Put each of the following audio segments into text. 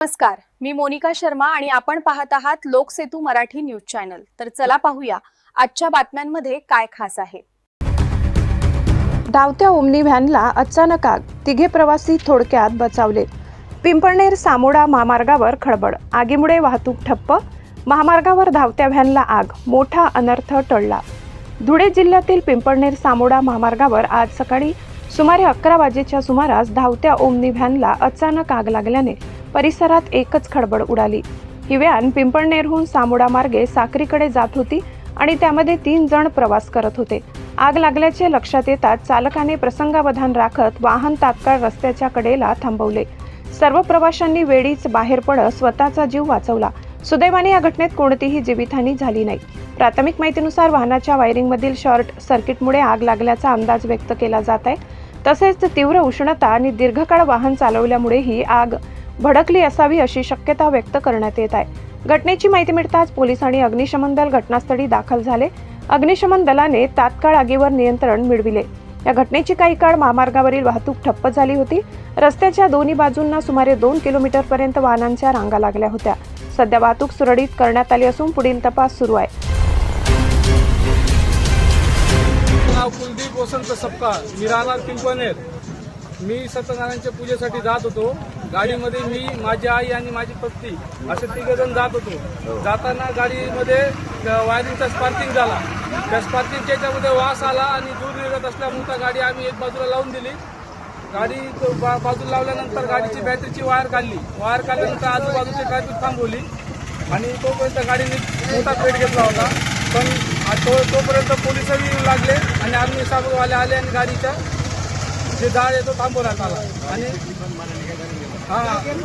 नमस्कार, मी मोनिका शर्मा आणि आपण पाहत आहात लोकसेतू मराठी न्यूज चॅनल। तर चला पाहूया आजच्या बातम्यांमध्ये काय खास आहे। धावत्या ओमनी व्हॅनला अचानक आग, तिघे प्रवासी थोडक्यात बचावले। पिंपळनेर सामोडा महामार्गावर खळबळ, आगीमुळे वाहतूक ठप्प। महामार्गावर धावत्या व्हॅनला आग, मोठा अनर्थ टळला। धुळे जिल्ह्यातील पिंपळनेर सामोडा महामार्गावर आज सकाळी सुमारे 11 वाजेच्या सुमारास धावत्या ओमनी व्हॅनला अचानक आग लागल्याने परिसरात एकच खळबळ उडाली। ही व्हॅन पिंपळनेरहून सामोडा मार्गे साक्रीकडे जात होती आणि त्यामध्ये 3 जण प्रवास करत होते। आग लागल्याचे लक्षात येताच चालकाने प्रसंगावधान राखत वाहन तात्काळ रस्त्याच्या कडेला थांबवले। सर्व प्रवाशांनी वेळीच बाहेर पडत स्वतःचा जीव वाचवला। सुदैवाने या घटनेत कोणतीही जीवितहानी झाली नाही। प्राथमिक माहितीनुसार वाहनाच्या वायरिंगमधील शॉर्ट सर्किटमुळे आग लागल्याचा अंदाज व्यक्त केला जात आहे। तसेच तीव्र उष्णता आणि दीर्घकाळ वाहन चालवल्यामुळे ही आग भडकली असावी अशी शक्यता व्यक्त करण्यात येत आहे। घटनेची माहिती मिळताच पोलीस आणि अग्निशमन दल घटनास्थळी दाखल झाले। अग्निशमन दलाने तात्काळ आगीवर नियंत्रण मिळविले। या घटनेची काही काळ महामार्गावरील वाहतूक ठप्प झाली होती। रस्त्याच्या दोन्ही बाजूंना सुमारे 2 किलोमीटर पर्यंत वाहनांच्या रांगा लागल्या होत्या। सध्या वाहतूक सुरळीत करण्यात आली असून पुढील तपास सुरू आहे। नाव कुलदीप वसंत सपकाळ, मी राहणार पिंपळनेर। मी सत्यनारायणच्या पूजेसाठी जात होतो। गाडीमध्ये मी, माझी आई आणि माझी पत्नी असे 3 जण जात होतो। जाताना गाडीमध्ये वायरिंगचा स्पार्किंग झाला। त्या स्पार्किंगच्या याच्यामध्ये वास आला आणि दूर निघत असल्यामुळे त्या गाडी आम्ही एक बाजूला लावून दिली। गाडी बाजूला लावल्यानंतर गाडीची बॅटरीची वायर काढली। वायर काढल्यानंतर आजूबाजूची ट्रॅफिक थांबवली आणि तोपर्यंत गाडीने मोठा पेट घेतला होता। पण तोपर्यंत पोलिसही येऊ लागले आणि अग्निशामकवाले आले आणि गाडीच्या जे जाळ येतो थांबवण्यात आला आणि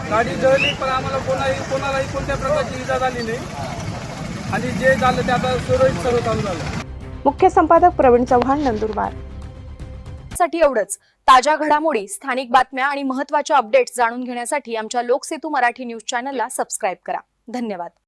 गाडी जळली, पण आम्हाला कोणालाही कोणत्या प्रकारची इजा झाली नाही आणि जे झालं ते आता सुरळीत सर्व चालू झालं। मुख्य संपादक प्रवीण चव्हाण, नंदुरबार। साठी एवढंच। ताज्या घडामोडी, स्थानिक बातम्या आणि महत्त्वाच्या अपडेट्स जाणून घेण्यासाठी आमच्या लोकसेतू मराठी न्यूज चॅनलला सबस्क्राइब करा। धन्यवाद।